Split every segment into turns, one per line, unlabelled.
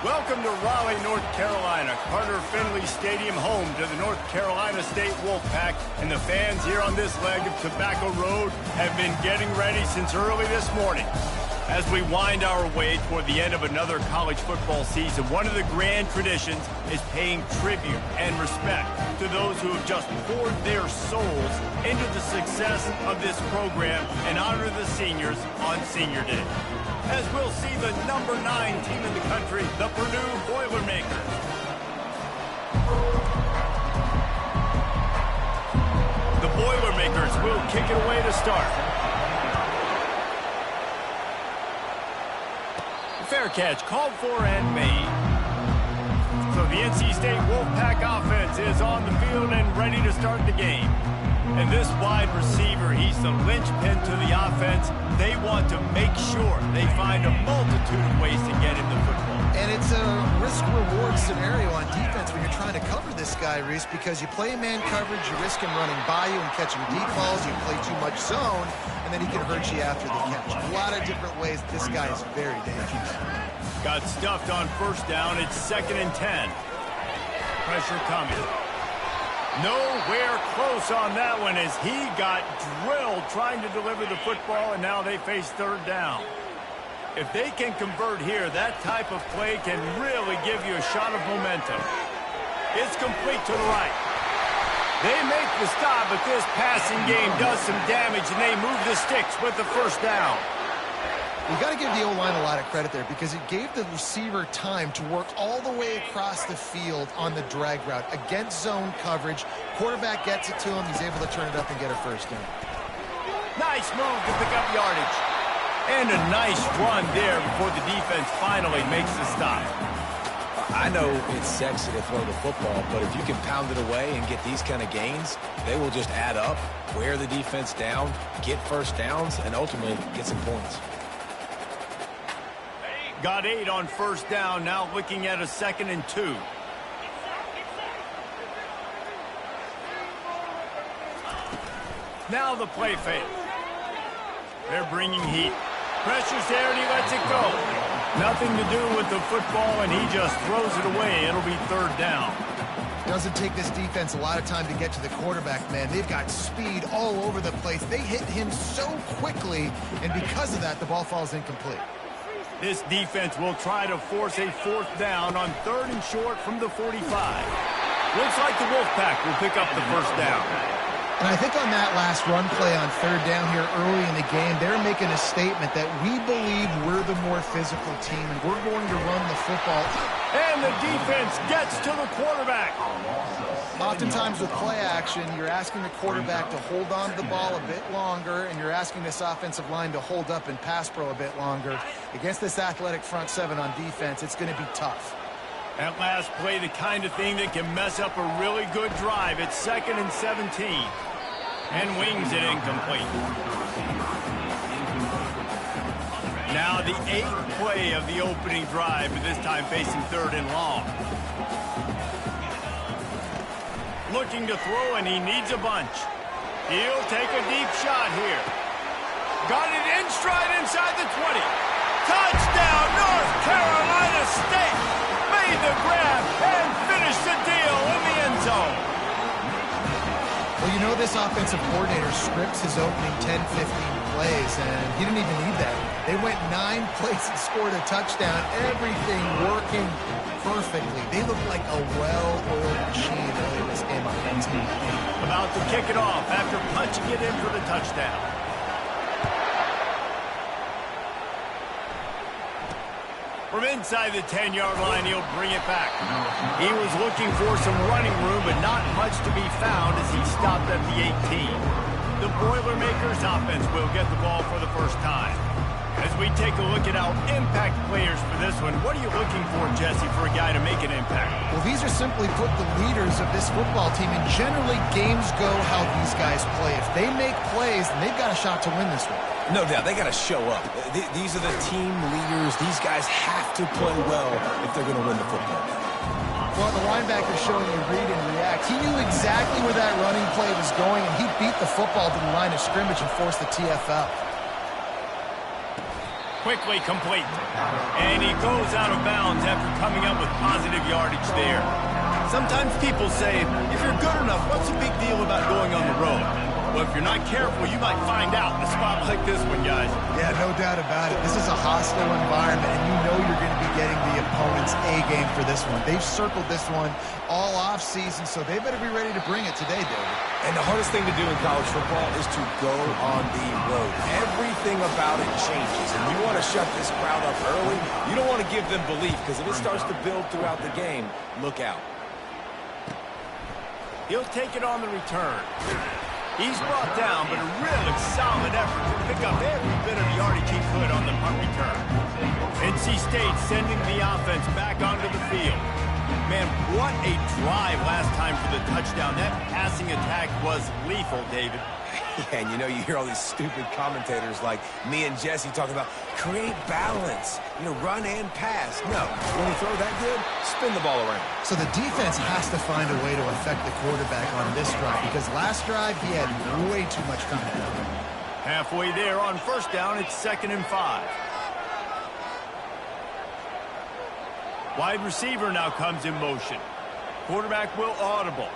Welcome to Raleigh, North Carolina, Carter Finley Stadium, home to the North Carolina State Wolfpack, and the fans here on this leg of Tobacco Road have been getting ready since early this morning. As we wind our way toward the end of another college football season, one of the grand traditions is paying tribute and respect to those who have just poured their souls into the success of this program and honor the seniors on Senior Day. As we'll see the number 9 team in the country, the Purdue Boilermakers. The Boilermakers will kick it away to start. Fair catch, called for and made. So the NC State Wolfpack offense is on the field and ready to start the game. And this wide receiver, he's the linchpin to the offense. They want to make sure they find a multitude of ways to get him the football.
And it's a risk-reward scenario on defense when you're trying to cover this guy, Reese, because you play man coverage, you risk him running by you and catching deep balls, you play too much zone, and then he can hurt you after the catch. A lot of different ways this guy is very dangerous.
Got stuffed on first down. It's 2nd and 10. Pressure coming. Nowhere close on that one as he got drilled trying to deliver the football, and now they face 3rd down. If they can convert here, that type of play can really give you a shot of momentum. It's complete to the right. They make the stop, but this passing game does some damage, and they move the sticks with the first down.
We've got to give the O-line a lot of credit there because it gave the receiver time to work all the way across the field on the drag route against zone coverage. Quarterback gets it to him. He's able to turn it up and get a first down.
Nice move to pick up yardage. And a nice run there before the defense finally makes the stop.
I know it's sexy to throw the football, but if you can pound it away and get these kind of gains, they will just add up, wear the defense down, get first downs, and ultimately get some points.
Got 8 on first down, now looking at a 2nd and 2. Now the play fake. They're bringing heat. Pressure's there and he lets it go. Nothing to do with the football and he just throws it away. It'll be 3rd down.
Doesn't take this defense a lot of time to get to the quarterback, man. They've got speed all over the place. They hit him so quickly, and because of that, the ball falls incomplete.
This defense will try to force a 4th down on 3rd and short from the 45. Looks like the Wolfpack will pick up the first down.
And I think on that last run play on 3rd down here early in the game, they're making a statement that we believe we're the more physical team and we're going to run the football.
And the defense gets to the quarterback.
Oftentimes with play action, you're asking the quarterback to hold on to the ball a bit longer, and you're asking this offensive line to hold up and pass pro a bit longer. Against this athletic front 7 on defense, it's going to be tough.
That last play, the kind of thing that can mess up a really good drive. It's 2nd and 17. And wings it incomplete. Now the 8th play of the opening drive, but this time facing 3rd and long. Looking to throw, and he needs a bunch. He'll take a deep shot here. Got it in stride inside the 20. Touchdown, North Carolina State! Made the grab and finished the deal in the end zone.
Well, you know this offensive coordinator scripts his opening 10, 15 plays, and he didn't even need that. They went 9 plays and scored a touchdown. Everything working perfectly. They look like a well-oiled machine early in this game offensively.
About to kick it off after punching it in for the touchdown. From inside the 10-yard line, he'll bring it back. He was looking for some running room, but not much to be found as he stopped at the 18. The Boilermakers offense will get the ball for the first time. As we take a look at our impact players for this one, what are you looking for, Jesse, for a guy to make an impact?
Well, these are simply put the leaders of this football team, and generally games go how these guys play. If they make plays, then they've got a shot to win this one.
No doubt, they got to show up. These are the team leaders. These guys have to play well if they're going to win the football game.
Well, the linebacker showing you read and react. He knew exactly where that running play was going, and he beat the football to the line of scrimmage and forced the TFL.
Quickly complete. And he goes out of bounds after coming up with positive yardage there. Sometimes people say, if you're good enough, what's the big deal about going on the road? Well, if you're not careful, you might find out in a spot like this one, guys.
Yeah, no doubt about it. This is a hostile environment, and you know you're going to be getting the opponent's A game for this one. They've circled this one all off-season, so they better be ready to bring it today, David.
And the hardest thing to do in college football is to go on the road. Everything about it changes, and you want to shut this crowd up early. You don't want to give them belief, because if it starts to build throughout the game, look out.
He'll take it on the return. He's brought down, but a really solid effort to pick up every bit of yardage he could on the punt return. NC State sending the offense back onto the field. Man, what a drive last time for the touchdown. That passing attack was lethal, David.
Yeah, and you know, you hear all these stupid commentators like me and Jesse talking about create balance, you know, run and pass. No, when you throw that good, spin the ball around.
So the defense has to find a way to affect the quarterback on this drive, because last drive he had way too much time.
Halfway there on first down, it's 2nd and 5. Wide receiver now comes in motion. Quarterback will audible.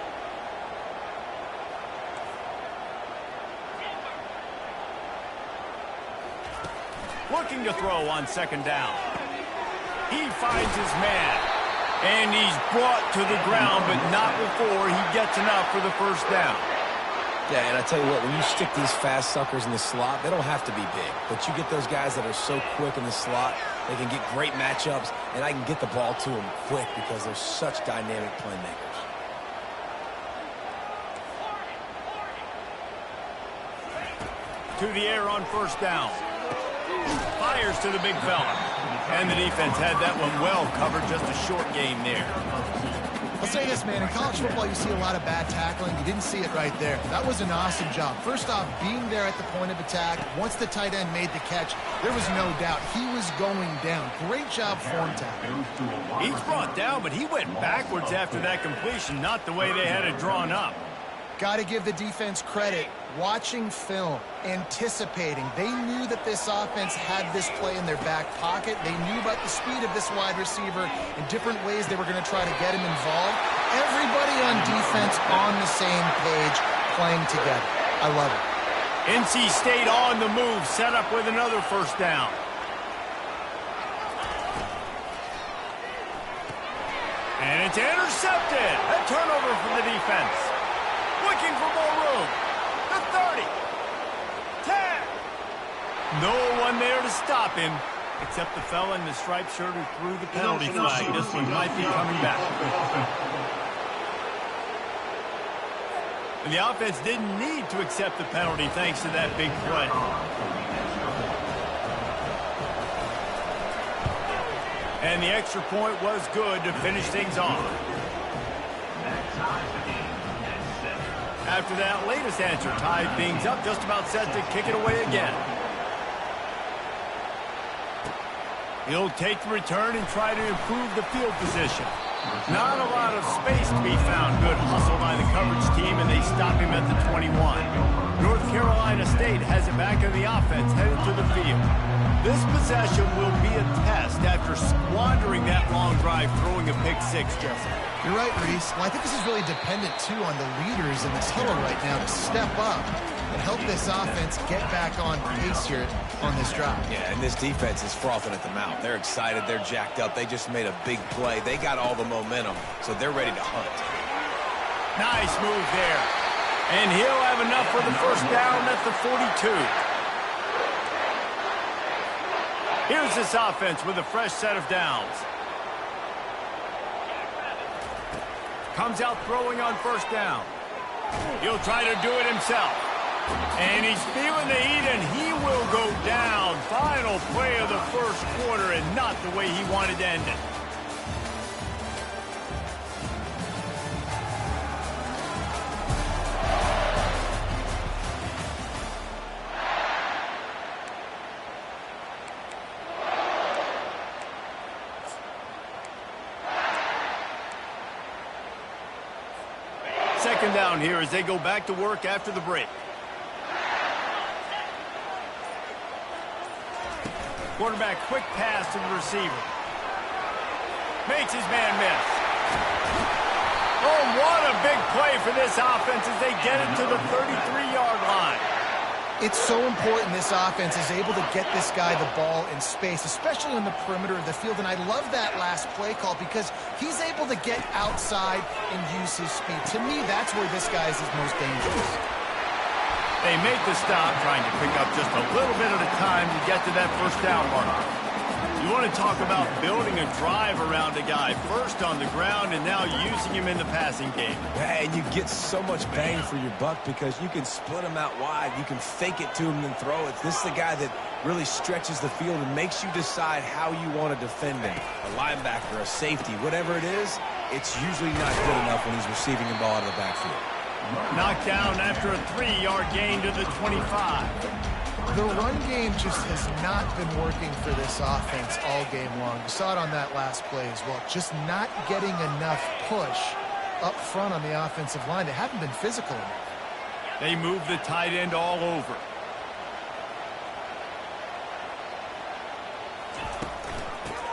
Looking to throw on 2nd down. He finds his man. And he's brought to the ground, but not before he gets enough for the first down.
Yeah, and I tell you what, when you stick these fast suckers in the slot, they don't have to be big. But you get those guys that are so quick in the slot, they can get great matchups, and I can get the ball to them quick because they're such dynamic playmakers.
To the air on first down. Fires to the big fella. And the defense had that one well covered, just a short game there.
I'll say this, man, in college football you see a lot of bad tackling. You didn't see it right there. That was an awesome job. First off, being there at the point of attack. Once the tight end made the catch, there was no doubt he was going down. Great job form tackling.
He's brought down, but he went backwards after that completion, not the way they had it drawn up.
Got to give the defense credit. Watching film, anticipating. They knew that this offense had this play in their back pocket. They knew about the speed of this wide receiver and different ways they were going to try to get him involved. Everybody on defense on the same page, playing together. I love it.
NC State on the move, set up with another first down. And it's intercepted. A turnover from the defense. Looking for more room. The 30. 10. No one there to stop him, except the fella in the striped shirt who threw the penalty flag. This one might be coming back. And the offense didn't need to accept the penalty thanks to that big play. And the extra point was good to finish things off. After that latest answer tied things up, just about set to kick it away again. He'll take the return and try to improve the field position. Not a lot of space to be found. Good hustle by the coverage team, and they stop him at the 21. North Carolina State has it back in the offense, headed to the field. This possession will be a test after squandering that long drive, throwing a pick six, Jesse.
You're right, Reese. Well, I think this is really dependent, too, on the leaders in this huddle right now to step up and help this offense get back on pace here on this drive.
Yeah, and this defense is frothing at the mouth. They're excited. They're jacked up. They just made a big play. They got all the momentum, so they're ready to hunt.
Nice move there. And he'll have enough for the first down at the 42. Here's this offense with a fresh set of downs. Comes out throwing on first down. He'll try to do it himself. And he's feeling the heat, and he will go down. Final play of the first quarter, and not the way he wanted to end it. Second down here as they go back to work after the break. Quarterback quick pass to the receiver. Makes his man miss. Oh, what a big play for this offense as they get it to the 33-yard line.
It's so important this offense is able to get this guy the ball in space, especially on the perimeter of the field. And I love that last play call because he's able to get outside and use his speed. To me, that's where this guy is his most dangerous.
They make the stop, trying to pick up just a little bit at a time to get to that first down marker. You want to talk about building a drive around a guy, first on the ground and now using him in the passing game.
And you get so much bang for your buck because you can split him out wide. You can fake it to him and throw it. This is the guy that really stretches the field and makes you decide how you want to defend him. A linebacker, a safety, whatever it is, it's usually not good enough when he's receiving the ball out of the backfield.
Knocked down after a 3-yard gain to the 25.
The run game just has not been working for this offense all game long. You saw it on that last play as well. Just not getting enough push up front on the offensive line. They haven't been physical enough.
They move the tight end all over.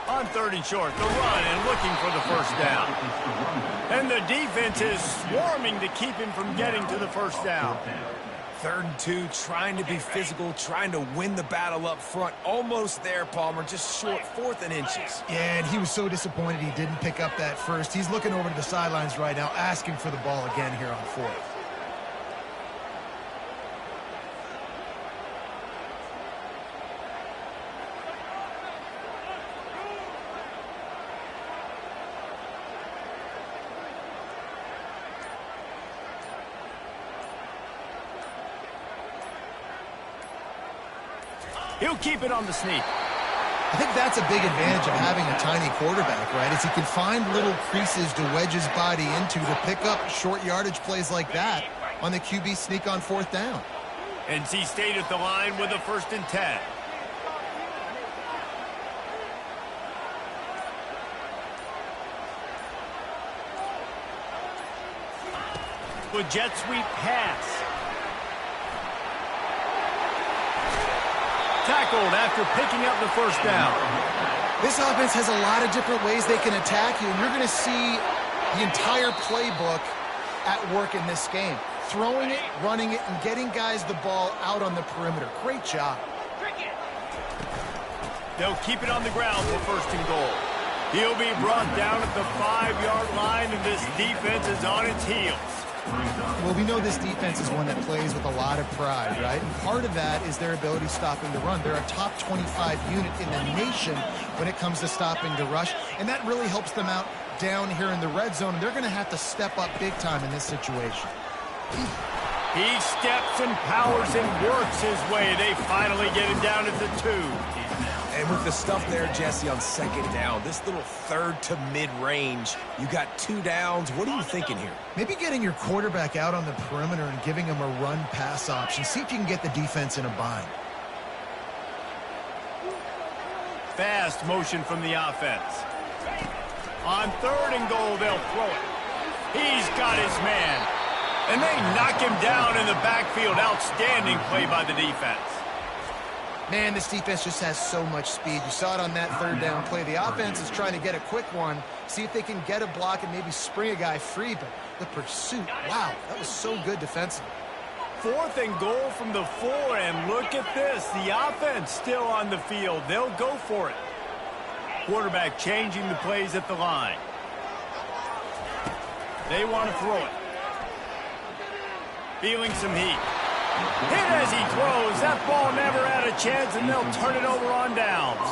On 3rd and short, the run and looking for the first down. And the defense is swarming to keep him from getting to the first down.
3rd and 2, trying to be physical, trying to win the battle up front. Almost there, Palmer, just short, 4th and inches.
Yeah, and he was so disappointed he didn't pick up that first. He's looking over to the sidelines right now, asking for the ball again here on 4th.
He'll keep it on the sneak.
I think that's a big advantage of having a tiny quarterback, right? Is he can find little creases to wedge his body into to pick up short yardage plays like that on the QB sneak on 4th down.
NC State at the line with a 1st and 10. With jet sweep pass. Tackled after picking up the first down.
This offense has a lot of different ways they can attack you, and you're going to see the entire playbook at work in this game. Throwing it, running it, and getting guys the ball out on the perimeter. Great job.
They'll keep it on the ground for 1st and goal. He'll be brought down at the 5-yard line, and this defense is on its heels.
Well, we know this defense is one that plays with a lot of pride, right? And part of that is their ability stopping the run. They're a top 25 unit in the nation when it comes to stopping the rush, and that really helps them out down here in the red zone, and they're going to have to step up big time in this situation.
He steps and powers and works his way. They finally get him down at the 2.
And with the stuff there, Jesse, on 2nd down, this little 3rd to mid-range, you got 2 downs. What are you thinking here?
Maybe getting your quarterback out on the perimeter and giving him a run-pass option. See if you can get the defense in a bind.
Fast motion from the offense. On 3rd and goal, they'll throw it. He's got his man. And they knock him down in the backfield. Outstanding play by the defense.
Man, this defense just has so much speed. You saw it on that 3rd down play. The offense is trying to get a quick one, see if they can get a block and maybe spring a guy free, but the pursuit, wow, that was so good defensively.
4th and goal from the 4, and look at this. The offense still on the field. They'll go for it. Quarterback changing the plays at the line. They want to throw it. Feeling some heat. Hit as he throws. That ball never had a chance, and they'll turn it over on downs.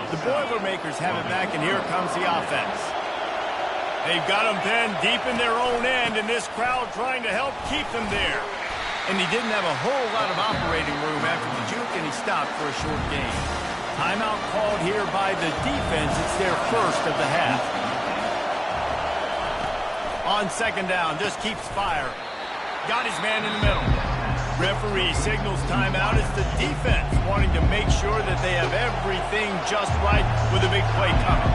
The Boilermakers have it back, and here comes the offense. They've got them pinned deep in their own end, and this crowd trying to help keep them there. And he didn't have a whole lot of operating room after the juke, and he stopped for a short gain. Timeout called here by the defense. It's their first of the half. On 2nd down, just keeps firing. Got his man in the middle. Referee signals timeout. It's the defense wanting to make sure that they have everything just right with a big play coming.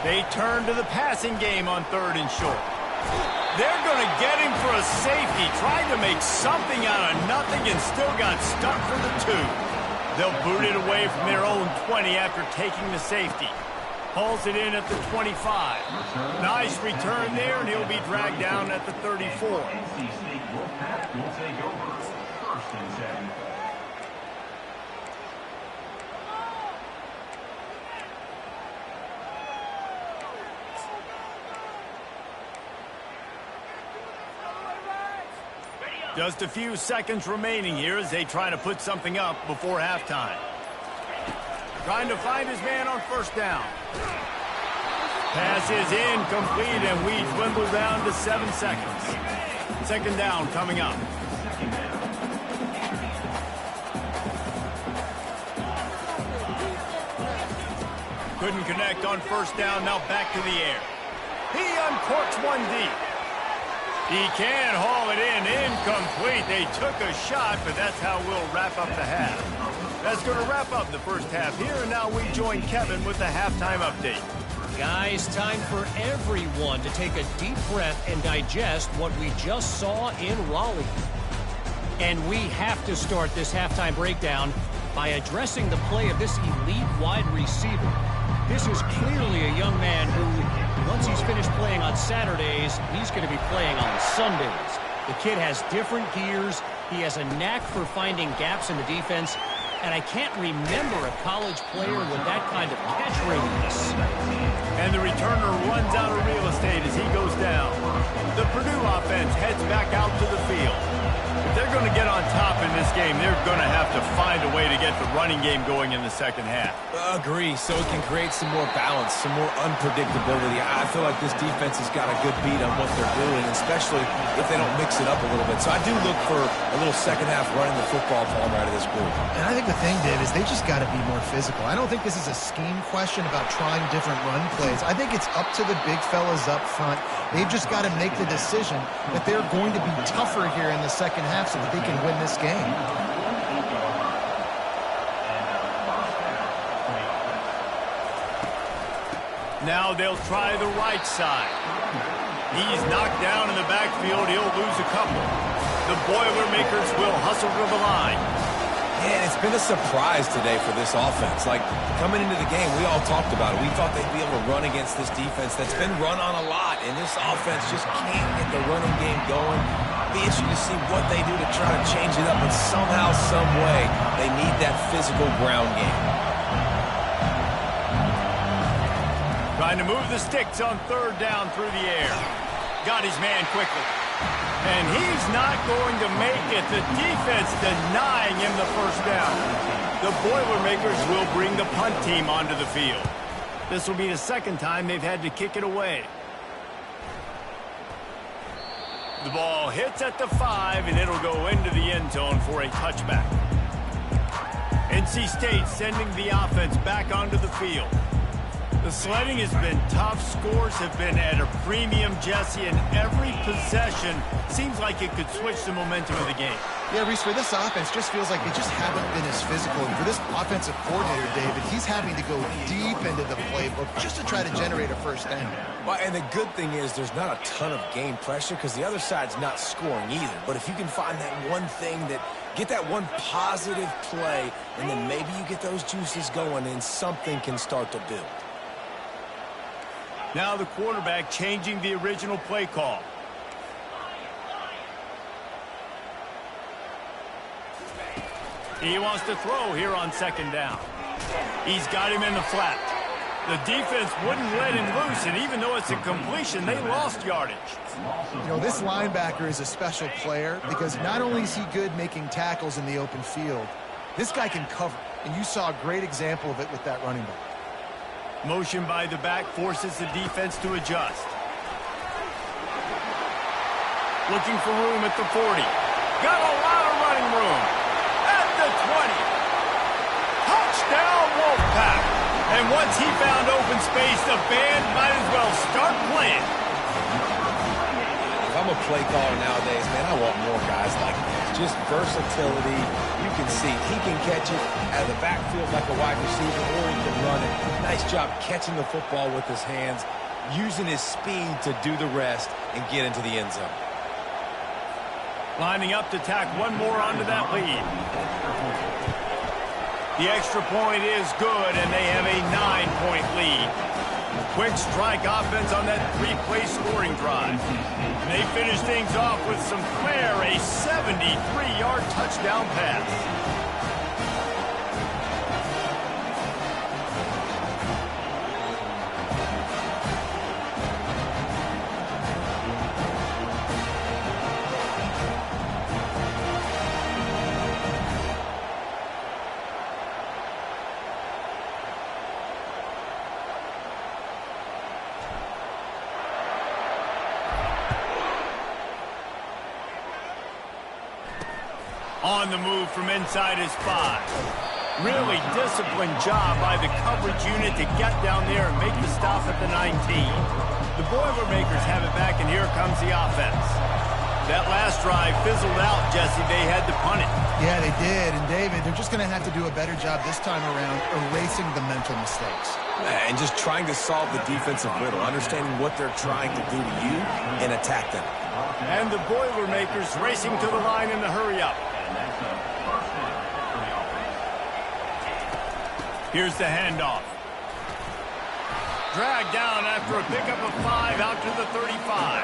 They turn to the passing game on 3rd and short. They're going to get him for a safety, trying to make something out of nothing and still got stuck for the 2. They'll boot it away from their own 20 after taking the safety. Hauls it in at the 25. Nice return there, and he'll be dragged down at the 34.
NC State Wolfpack will take over 1st and 10.
Just a few seconds remaining here as they try to put something up before halftime. Trying to find his man on 1st down. Pass is incomplete, and we dwindle down to 7 seconds. 2nd down coming up. Couldn't connect on 1st down, now back to the air. He uncorks one deep. He can haul it in, incomplete. They took a shot, but that's how we'll wrap up the half. That's going to wrap up the 1st half here, and now we join Kevin with the halftime update.
Guys, time for everyone to take a deep breath and digest what we just saw in Raleigh. And we have to start this halftime breakdown by addressing the play of this elite wide receiver. This is clearly a young man who, once he's finished playing on Saturdays, he's going to be playing on Sundays. The kid has different gears. He has a knack for finding gaps in the defense. And I can't remember a college player with that kind of catch radius.
And the returner runs out of real estate as he goes down. The Purdue offense heads back out to the field. If they're going to get on top in this game, they're going to have to find a way to get the running game going in the 2nd half.
Agree, so it can create some more balance, some more unpredictability. I feel like this defense has got a good beat on what they're doing, especially if they don't mix it up a little bit. So I do look for a little 2nd half running the football from out of this group.
And I think the thing, Dave, is they just got to be more physical. I don't think this is a scheme question about trying different run plays. I think it's up to the big fellas up front. They've just got to make the decision that they're going to be tougher here in the 2nd half so that they can win this game.
Now they'll try the right side. He's knocked down in the backfield. He'll lose a couple. The Boilermakers will hustle to the line.
Man, it's been a surprise today for this offense. Like, coming into the game, we all talked about it. We thought they'd be able to run against this defense that's been run on a lot, and this offense just can't get the running game going. Be interesting to see what they do to try to change it up, but somehow, some way, they need that physical ground game.
Trying to move the sticks on 3rd down through the air. Got his man quickly. And he's not going to make it. The defense denying him the 1st down. The Boilermakers will bring the punt team onto the field. This will be the 2nd time they've had to kick it away. The ball hits at the 5, and it'll go into the end zone for a touchback. NC State sending the offense back onto the field. The sledding has been tough. Scores have been at a premium, Jesse, and every possession seems like it could switch the momentum of the game.
Yeah, Reese, for this offense, just feels like they just haven't been as physical. And for this offensive coordinator, David, he's having to go deep into the playbook just to try to generate a 1st down.
Well, and the good thing is there's not a ton of game pressure because the other side's not scoring either. But if you can find that one thing that get that one positive play, and then maybe you get those juices going and something can start to build.
Now the quarterback changing the original play call. He wants to throw here on 2nd down. He's got him in the flat. The defense wouldn't let him loose, and even though it's a completion, they lost yardage.
You know, this linebacker is a special player because not only is he good making tackles in the open field, this guy can cover, and you saw a great example of it with that running back.
Motion by the back forces the defense to adjust. Looking for room at the 40. Got a lot of running room. At the 20. Touchdown, Wolfpack. And once he found open space, the band might as well start playing.
If I'm a play caller nowadays, man, I want more guys like this. Just versatility. You can see he can catch it out of the backfield like a wide receiver, or he can run it. Nice job catching the football with his hands, using his speed to do the rest and get into the end zone.
Lining up to tack one more onto that lead. The extra point is good, and they have a 9-point lead. Quick strike offense on that 3-play scoring drive. And they finish things off with some flair, a 73-yard touchdown pass. On the move from inside his 5. Really disciplined job by the coverage unit to get down there and make the stop at the 19. The Boilermakers have it back, and here comes the offense. That last drive fizzled out, Jesse. They had to punt it.
Yeah, they did. And, David, they're just going to have to do a better job this time around erasing the mental mistakes.
And just trying to solve the defensive riddle, understanding what they're trying to do to you and attack them.
And the Boilermakers racing to the line in the hurry-up. Here's the handoff. Dragged down after a pickup of 5 out to the 35.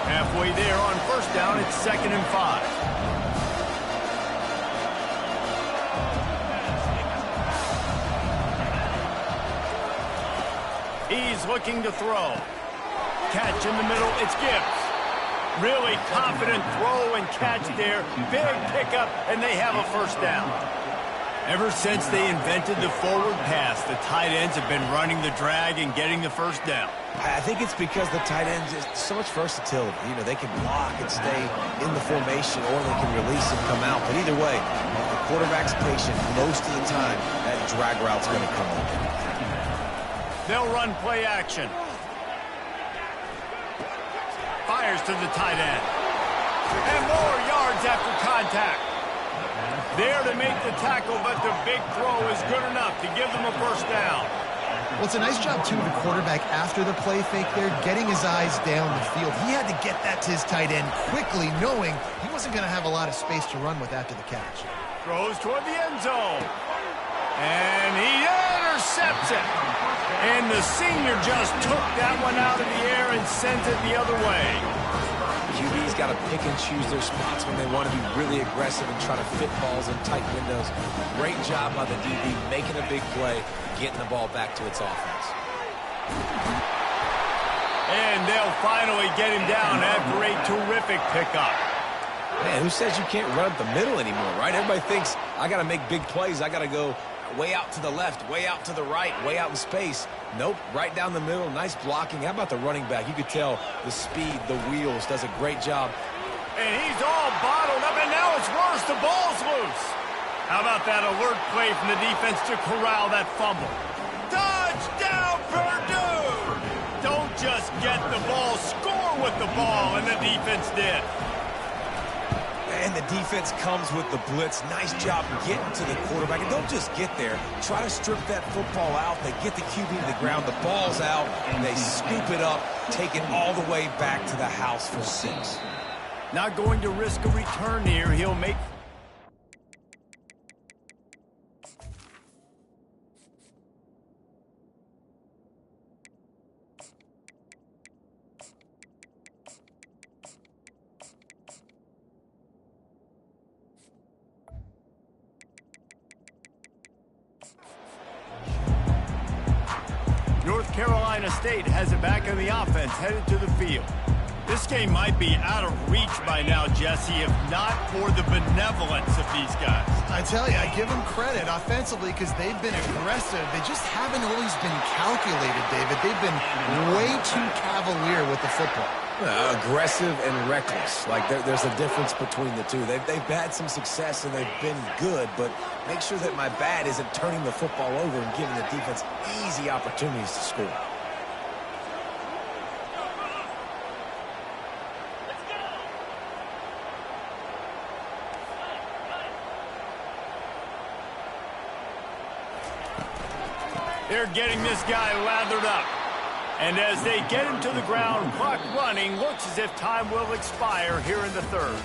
Halfway there on first down, it's 2nd and 5. He's looking to throw. Catch in the middle, it's Gibbs. Really confident throw and catch there. Big pickup, and they have a first down. Ever since they invented the forward pass, the tight ends have been running the drag and getting the first down.
I think it's because the tight ends is so much versatility. You know, they can block and stay in the formation, or they can release and come out. But either way, if the quarterback's patient, most of the time, that drag route's going to come open.
They'll run play action. Fires to the tight end. And more yards after contact. There to make the tackle, but the big throw is good enough to give them a first down.
Well, it's a nice job, too, of the quarterback after the play fake there, getting his eyes down the field. He had to get that to his tight end quickly, knowing he wasn't going to have a lot of space to run with after the catch.
Throws toward the end zone. And he intercepts it. And the senior just took that one out of the air and sent it the other way.
QB's got to pick and choose their spots when they want to be really aggressive and try to fit balls in tight windows. Great job by the DB making a big play, getting the ball back to its offense.
And they'll finally get him down after a terrific pickup.
Man, who says you can't run up the middle anymore, right? Everybody thinks, I got to make big plays. I got to go way out to the left, way out to the right, way out in space. Nope, right down the middle, nice blocking. How about the running back? You could tell the speed, the wheels, does a great job.
And he's all bottled up, and now it's worse. The ball's loose. How about that alert play from the defense to corral that fumble? Touchdown, Purdue! Don't just get the ball, score with the ball, and the defense did.
And the defense comes with the blitz. Nice job getting to the quarterback. And don't just get there. Try to strip that football out. They get the QB to the ground. The ball's out. And they scoop it up, take it all the way back to the house for 6.
Not going to risk a return here. He'll make... North Carolina State has it back on the offense, headed to the field. This game might be out of reach by now, Jesse, if not for the benevolence of these guys.
I tell you, I give them credit offensively because they've been aggressive. They just haven't always been calculated, David. They've been way too cavalier with the football.
Aggressive and reckless. Like, there's a difference between the two. They've had some success and they've been good, but make sure that my bat isn't turning the football over and giving the defense easy opportunities to score.
They're getting this guy lathered up. And as they get him to the ground, clock running, looks as if time will expire here in the third.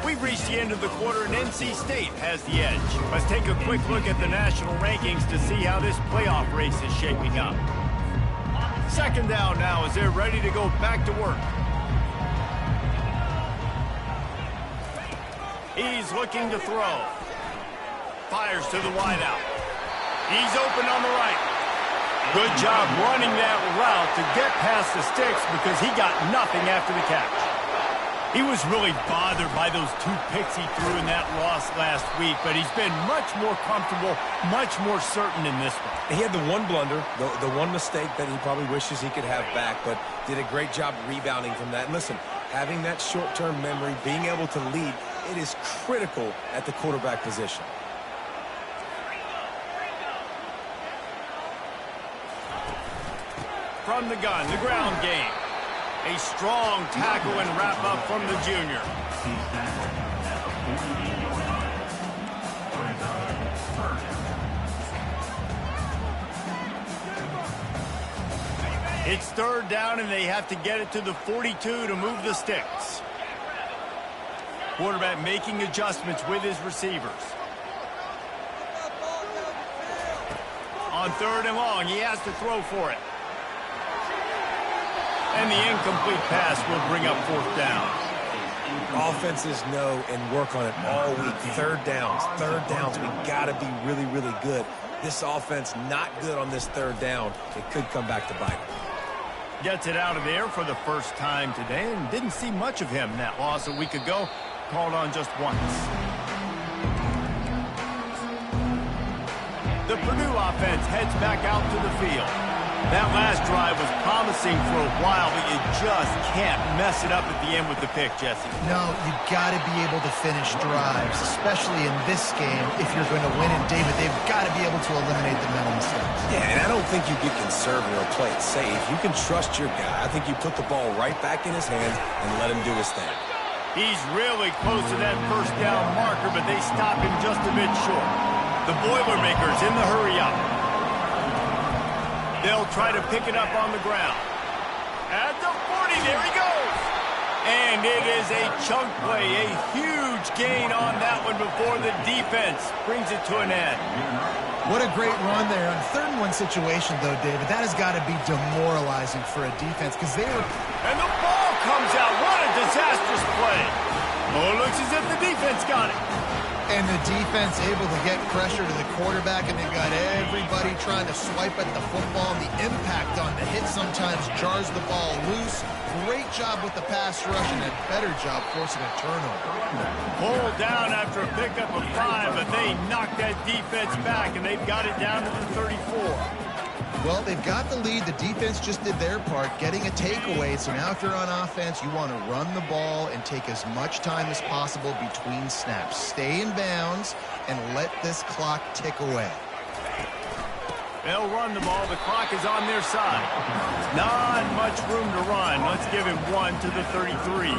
We've reached the end of the quarter, and NC State has the edge. Let's take a quick look at the national rankings to see how this playoff race is shaping up. Second down now as they're ready to go back to work. He's looking to throw. Fires to the wideout. He's open on the right. Good job running that route to get past the sticks because he got nothing after the catch. He was really bothered by those 2 picks he threw in that loss last week, but he's been much more comfortable, much more certain in this one.
He had the one blunder, the one mistake that he probably wishes he could have back, but did a great job rebounding from that. And listen, having that short-term memory, being able to lead, it is critical at the quarterback position.
From the gun, the ground game. A strong tackle and wrap up from the junior. It's third down, and they have to get it to the 42 to move the sticks. Quarterback making adjustments with his receivers. On third and long, he has to throw for it. And the incomplete pass will bring up fourth down.
Offenses know and work on it all week. Third downs. We got to be really, really good. This offense not good on this third down. It could come back to bite him.
Gets it out of there for the first time today, and didn't see much of him. That loss a week ago, called on just once. The Purdue offense heads back out to the field. That last drive was promising for a while, but you just can't mess it up at the end with the pick, Jesse.
No, you've got to be able to finish drives, especially in this game. If you're going to win it, David, they've got to be able to eliminate the mental mistakes.
Yeah, and I don't think you get conservative or play it safe. You can trust your guy. I think you put the ball right back in his hands and let him do his thing.
He's really close to that first down marker, but they stop him just a bit short. The Boilermakers in the hurry up. They'll try to pick it up on the ground. At the 40, there he goes. And it is a chunk play, a huge gain on that one before the defense brings it to an end.
What a great run there. On third and one situation, though, David, that has got to be demoralizing for a defense because they were...
And the ball comes out. What a disastrous play. Oh, it looks as if the defense got it.
And the defense able to get pressure to the quarterback, and they've got everybody trying to swipe at the football, and the impact on the hit sometimes jars the ball loose. Great job with the pass rush, and a better job forcing a turnover.
Pulled down after a pickup of 5, but they knocked that defense back, and they've got it down to the 34.
Well, they've got the lead. The defense just did their part, getting a takeaway. So now if you're on offense, you want to run the ball and take as much time as possible between snaps. Stay in bounds and let this clock tick away.
They'll run the ball. The clock is on their side. Not much room to run. Let's give him 1 to the 33.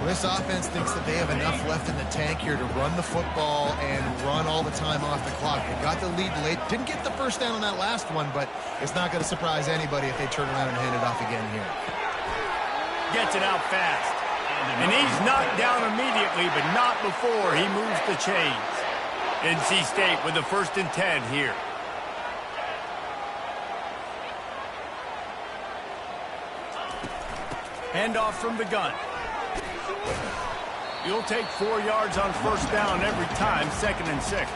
Well, this offense thinks that they have enough left in the tank here to run the football and run all the time off the clock. They got the lead late. Didn't get the first down on that last one, but it's not going to surprise anybody if they turn around and hand it off again here.
Gets it out fast. And he's knocked down immediately, but not before he moves the chains. NC State with the 1st and 10 here. Handoff from the gun. You'll take 4 yards on first down every time, 2nd and 6.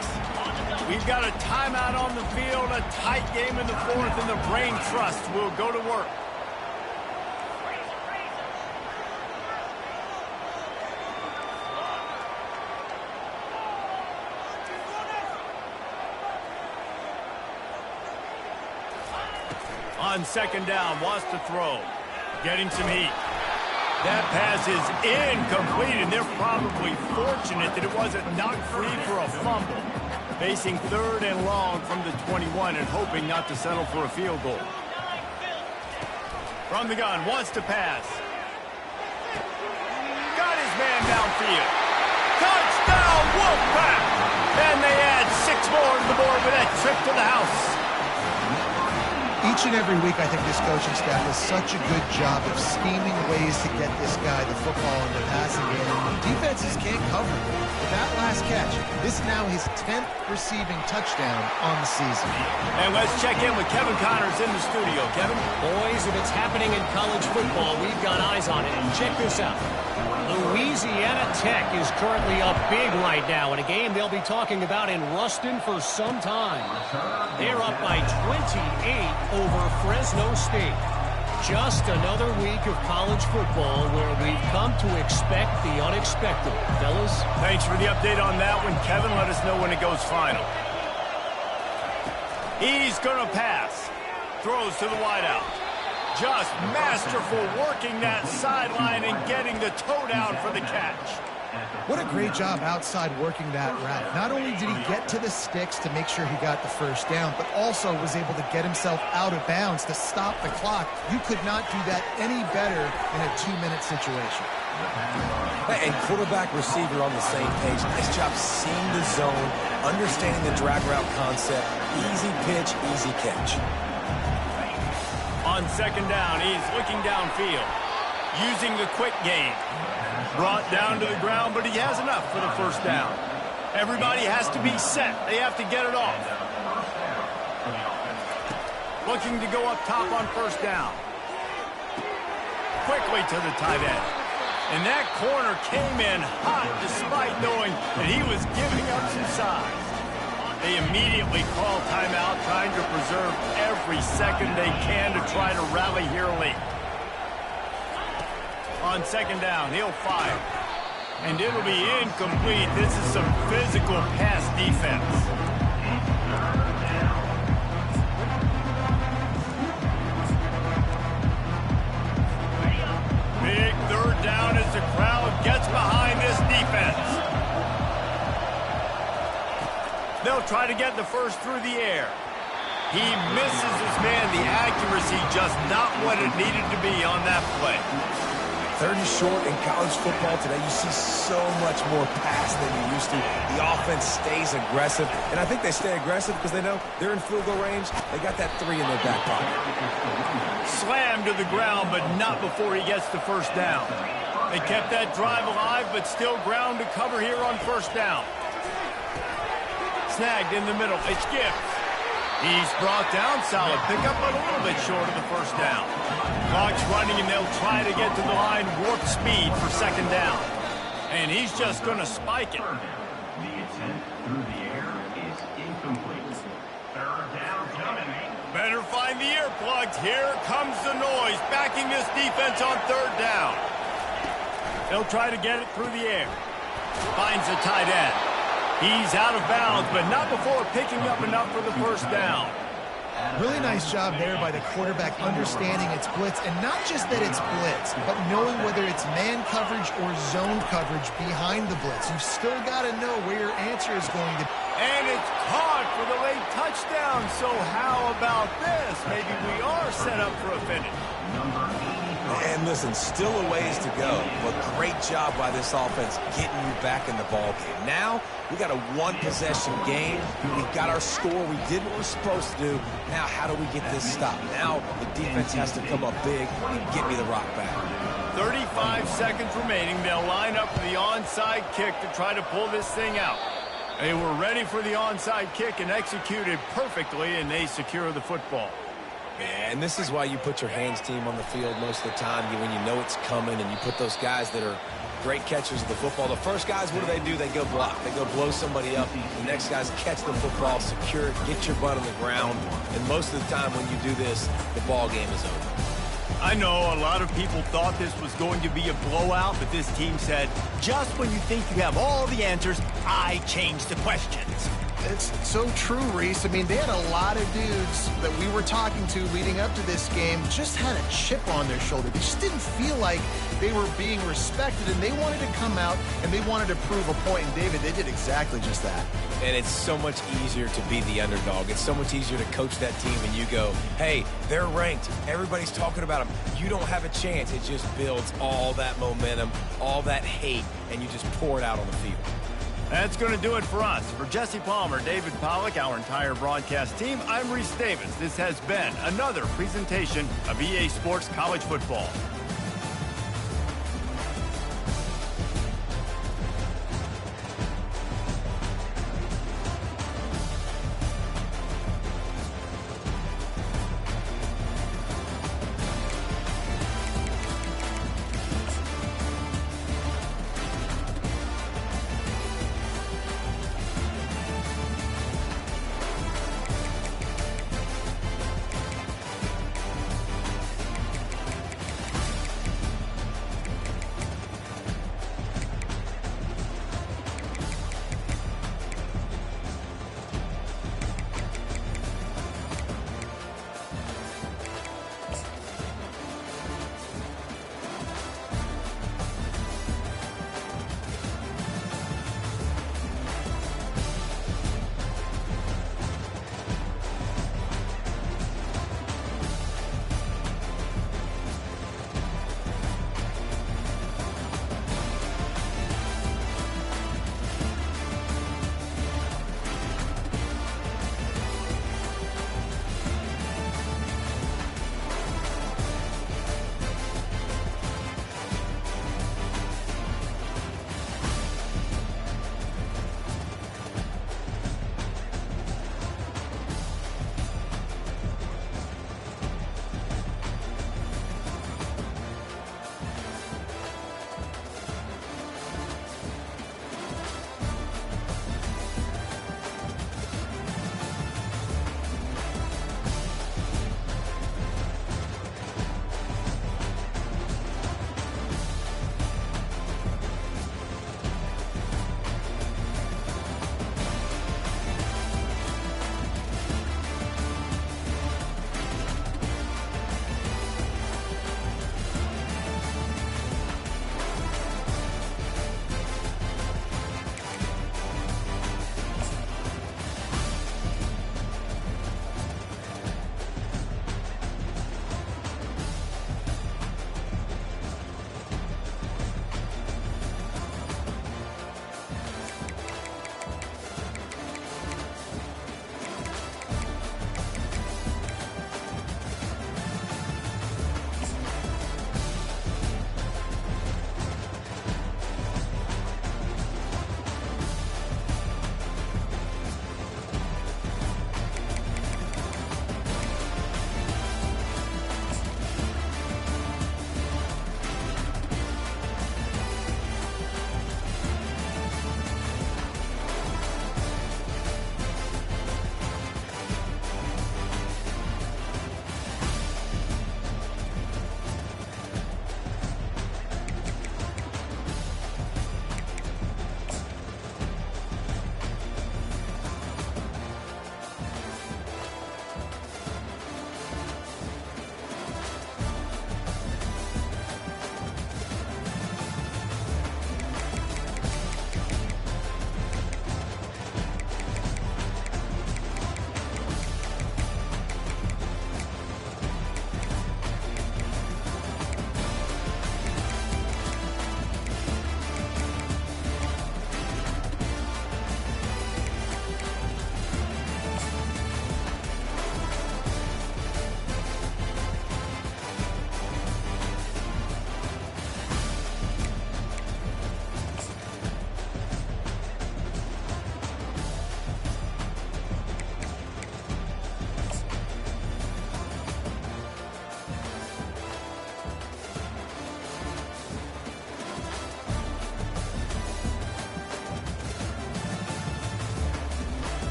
We've got a timeout on the field, a tight game in the 4th, and the Brain Trust will go to work. On 2nd down, wants to throw. Getting some heat. That pass is incomplete, and they're probably fortunate that it wasn't knocked free for a fumble. Facing 3rd and long from the 21 and hoping not to settle for a field goal. From the gun, wants to pass. Got his man downfield. Touchdown, Wolfpack! And they add 6 more to the board with that trip to the house.
Each and every week, I think this coaching staff does such a good job of scheming ways to get get this guy the football in the passing game. Defenses can't cover. With that last catch, this is now his 10th receiving touchdown on the season.
And let's check in with Kevin Connors in the studio. Kevin?
Boys, if it's happening in college football, we've got eyes on it. And check this out. Louisiana Tech is currently up big right now in a game they'll be talking about in Ruston for some time. They're up by 28 over Fresno State. Just another week of college football where we've come to expect the unexpected. Fellas?
Thanks for the update on that one, Kevin. Let us know when it goes final. He's going to pass. Throws to the wideout. Just masterful working that sideline and getting the toe down for the catch.
What a great job outside working that route. Not only did he get to the sticks to make sure he got the first down, but also was able to get himself out of bounds to stop the clock. You could not do that any better in a 2-minute situation.
And quarterback receiver on the same page. Nice job seeing the zone, understanding the drag route concept. Easy pitch, easy catch.
On second down, he's looking downfield, using the quick game. Brought down to the ground, but he has enough for the first down. Everybody has to be set. They have to get it off. Looking to go up top on first down. Quickly to the tight end. And that corner came in hot despite knowing that he was giving up some size. They immediately call timeout, trying to preserve every second they can to try to rally here late. On second down, he'll fire. And it'll be incomplete. This is some physical pass defense. Big third down as the crowd gets behind this defense. They'll try to get the first through the air. He misses his man. The accuracy just not what it needed to be on that play.
Third and short in college football today, you see so much more pass than you used to. The offense stays aggressive, and I think they stay aggressive because they know they're in field goal range. They got that 3 in their back pocket.
Slammed to the ground, but not before he gets the first down. They kept that drive alive, but still ground to cover here on first down. Snagged in the middle. It's Gibbs. He's brought down. Solid pickup, but a little bit short of the first down. Clock's running, and they'll try to get to the line warp speed for second down. And he's just going to spike it.
The attempt through the air is incomplete. Third down coming.
Better find the earplugs. Here comes the noise, backing this defense on third down. They'll try to get it through the air. Finds the tight end. He's out of bounds, but not before picking up enough for the first down.
Really nice job there by the quarterback understanding it's blitz, and not just that it's blitz, but knowing whether it's man coverage or zone coverage behind the blitz. You've still got to know where your answer is going to be.
And it's caught for the late touchdown. So how about this? Maybe we are set up for a finish.
And listen, still a ways to go, but great job by this offense getting you back in the ball game. Now, we got a one-possession game. We got our score. We did what we're supposed to do. Now, how do we get this stopped? Now, the defense has to come up big and get me the rock back.
35 seconds remaining. They'll line up for the onside kick to try to pull this thing out. They were ready for the onside kick and executed perfectly, and they secure the football.
And this is why you put your hands team on the field most of the time when you know it's coming, and you put those guys that are great catchers of the football. The first guys, what do? They go block. They go blow somebody up. The next guys catch the football, secure it, get your butt on the ground. And most of the time when you do this, the ball game is over.
I know a lot of people thought this was going to be a blowout, but this team said, just when you think you have all the answers, I change the questions.
It's so true, Reese. I mean, they had a lot of dudes that we were talking to leading up to this game just had a chip on their shoulder. They just didn't feel like they were being respected, and they wanted to come out and they wanted to prove a point. And David, they did exactly just that.
And it's so much easier to be the underdog. It's so much easier to coach that team and you go, hey, they're ranked. Everybody's talking about them. You don't have a chance. It just builds all that momentum, all that hate, and you just pour it out on the field.
That's going to do it for us. For Jesse Palmer, David Pollack, our entire broadcast team, I'm Reese Davis. This has been another presentation of EA Sports College Football.